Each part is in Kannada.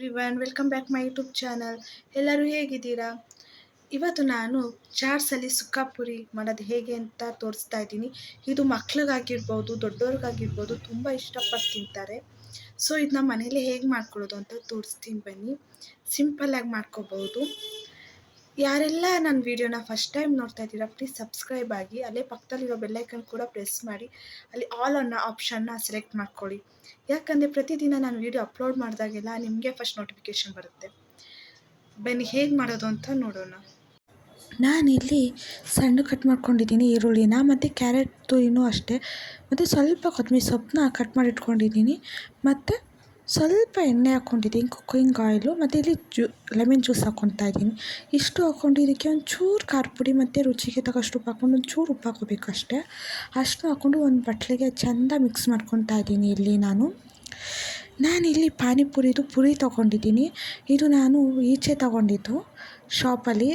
Everyone, welcome back my YouTube channel. ಎಲ್ಲರೂ ಹೇಗಿದ್ದೀರಾ? ಇವತ್ತು ನಾನು ಚಾಟ್ಸಲ್ಲಿ ಸುಕ್ಕ ಪುರಿ ಮಾಡೋದು ಹೇಗೆ ಅಂತ ತೋರಿಸ್ತಾ ಇದ್ದೀನಿ. ಇದು ಮಕ್ಳಿಗಾಗಿರ್ಬೋದು, ದೊಡ್ಡವ್ರಿಗಾಗಿರ್ಬೋದು ತುಂಬ ಇಷ್ಟಪಟ್ಟು ತಿಂತಾರೆ. ಸೊ ಇದನ್ನ ಮನೇಲಿ ಹೇಗೆ ಮಾಡ್ಕೊಳ್ಳೋದು ಅಂತ ತೋರಿಸ್ತೀನಿ ಬನ್ನಿ. ಸಿಂಪಲ್ಲಾಗಿ ಮಾಡ್ಕೋಬೋದು. ಯಾರೆಲ್ಲ ನನ್ನ ವೀಡಿಯೋನ ಫಸ್ಟ್ ಟೈಮ್ ನೋಡ್ತಾ ಇದ್ದೀರಾ, ಪ್ಲೀಸ್ ಸಬ್ಸ್ಕ್ರೈಬ್ ಆಗಿ. ಅಲ್ಲೇ ಪಕ್ಕದಲ್ಲಿರೋ ಬೆಲ್ಲೈಕನ್ ಕೂಡ ಪ್ರೆಸ್ ಮಾಡಿ ಅಲ್ಲಿ ಆಲ್ ಅನ್ನೋ ಆಪ್ಷನ್ನ ಸೆಲೆಕ್ಟ್ ಮಾಡ್ಕೊಳ್ಳಿ. ಯಾಕಂದರೆ ಪ್ರತಿದಿನ ನಾನು ವೀಡಿಯೋ ಅಪ್ಲೋಡ್ ಮಾಡಿದಾಗೆಲ್ಲ ನಿಮಗೆ ಫಸ್ಟ್ ನೋಟಿಫಿಕೇಷನ್ ಬರುತ್ತೆ. ಬನ್ನಿ ಹೇಗೆ ಮಾಡೋದು ಅಂತ ನೋಡೋಣ. ನಾನಿಲ್ಲಿ ಸಣ್ಣ ಕಟ್ ಮಾಡ್ಕೊಂಡಿದ್ದೀನಿ ಈರುಳ್ಳಿನ, ಮತ್ತು ಕ್ಯಾರೆಟ್ ತುರಿನೂ ಅಷ್ಟೇ, ಮತ್ತು ಸ್ವಲ್ಪ ಕೊತ್ತಂಬರಿ ಸೊಪ್ಪನ್ನ ಕಟ್ ಮಾಡಿ ಇಟ್ಕೊಂಡಿದ್ದೀನಿ, ಮತ್ತು ಸ್ವಲ್ಪ ಎಣ್ಣೆ ಹಾಕ್ಕೊಂಡಿದ್ದೀನಿ, ಕುಕ್ಕಿಂಗ್ ಆಯಿಲು, ಮತ್ತು ಇಲ್ಲಿ ಲೆಮನ್ ಜ್ಯೂಸ್ ಹಾಕ್ಕೊತಾ ಇದ್ದೀನಿ. ಇಷ್ಟು ಹಾಕ್ಕೊಂಡು ಇದಕ್ಕೆ ಒಂಚೂರು ಖಾರ ಪುಡಿ ಮತ್ತು ರುಚಿಗೆ ತಕ್ಕಷ್ಟು ಉಪ್ಪು ಹಾಕ್ಕೊಂಡು ಒಂಚೂರು ಉಪ್ಪು ಹಾಕೋಬೇಕು ಅಷ್ಟೇ. ಅಷ್ಟು ಹಾಕ್ಕೊಂಡು ಒಂದು ಬಟ್ಲಿಗೆ ಚೆಂದ ಮಿಕ್ಸ್ ಮಾಡ್ಕೊತಾ ಇದ್ದೀನಿ. ಇಲ್ಲಿ ನಾನಿಲ್ಲಿ ಪಾನಿಪುರಿದು ಪುರಿ ತೊಗೊಂಡಿದ್ದೀನಿ. ಇದು ನಾನು ಈಚೆ ತೊಗೊಂಡಿದ್ದು ಶಾಪಲ್ಲಿ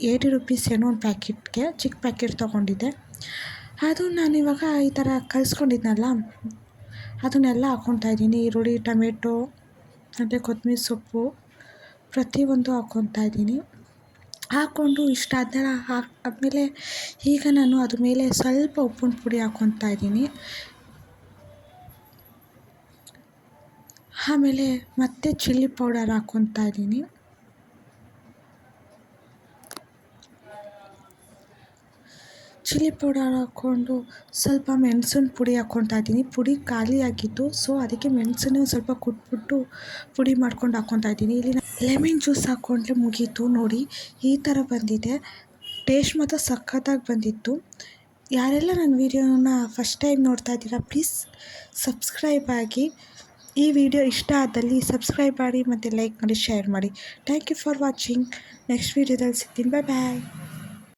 80 ರುಪೀಸ್ ಏನೋ ಒಂದು ಪ್ಯಾಕೆಟ್ಗೆ, ಚಿಕ್ಕ ಪ್ಯಾಕೆಟ್ ತೊಗೊಂಡಿದ್ದೆ. ಅದು ನಾನಿವಾಗ ಈ ಥರ ಕಲಿಸ್ಕೊಂಡಿದ್ನಲ್ಲ, ಅದನ್ನೆಲ್ಲ ಹಾಕ್ಕೊತಾ ಇದ್ದೀನಿ. ಈರುಳ್ಳಿ, ಟೊಮೆಟೊ ಮತ್ತು ಕೊತ್ತಂಬರಿ ಸೊಪ್ಪು ಪ್ರತಿಯೊಂದು ಹಾಕ್ಕೊತಾ ಇದ್ದೀನಿ. ಹಾಕ್ಕೊಂಡು ಇಷ್ಟ ಆದಮೇಲೆ ಈಗ ನಾನು ಅದ್ರ ಮೇಲೆ ಸ್ವಲ್ಪ ಉಪ್ಪಿನ ಪುಡಿ ಹಾಕ್ಕೊತಾ ಇದ್ದೀನಿ. ಆಮೇಲೆ ಮತ್ತೆ ಚಿಲ್ಲಿ ಪೌಡರ್ ಹಾಕ್ಕೊತಾ ಇದ್ದೀನಿ. ಚಿಲ್ಲಿ ಪೌಡರ್ ಹಾಕ್ಕೊಂಡು ಸ್ವಲ್ಪ ಮೆಣಸಿನ ಪುಡಿ ಹಾಕ್ಕೊತಾ ಇದ್ದೀನಿ. ಪುಡಿ ಖಾಲಿ ಆಗಿತ್ತು, ಸೊ ಅದಕ್ಕೆ ಮೆಣಸನ್ನು ಸ್ವಲ್ಪ ಕುಟ್ಬಿಟ್ಟು ಪುಡಿ ಮಾಡ್ಕೊಂಡು ಹಾಕ್ಕೊತಾ ಇದ್ದೀನಿ. ಇಲ್ಲಿ ಲೆಮನ್ ಜ್ಯೂಸ್ ಹಾಕ್ಕೊಂಡ್ರೆ ಮುಗೀತು. ನೋಡಿ ಈ ಥರ ಬಂದಿದೆ. ಟೇಸ್ಟ್ ಮಾತ್ರ ಸಖತ್ತಾಗಿ ಬಂದಿತ್ತು. ಯಾರೆಲ್ಲ ನನ್ನ ವೀಡಿಯೋನ ಫಸ್ಟ್ ಟೈಮ್ ನೋಡ್ತಾ ಇದ್ದೀರಾ, ಪ್ಲೀಸ್ ಸಬ್ಸ್ಕ್ರೈಬ್ ಆಗಿ. ಈ ವಿಡಿಯೋ ಇಷ್ಟ ಆದಲ್ಲಿ ಸಬ್ಸ್ಕ್ರೈಬ್ ಮಾಡಿ ಮತ್ತು ಲೈಕ್ ಮಾಡಿ, ಶೇರ್ ಮಾಡಿ. Thank you for watching. Next ವೀಡಿಯೋದಲ್ಲಿ ಸಿಗ್ತೀನಿ. ಬಾಯ್.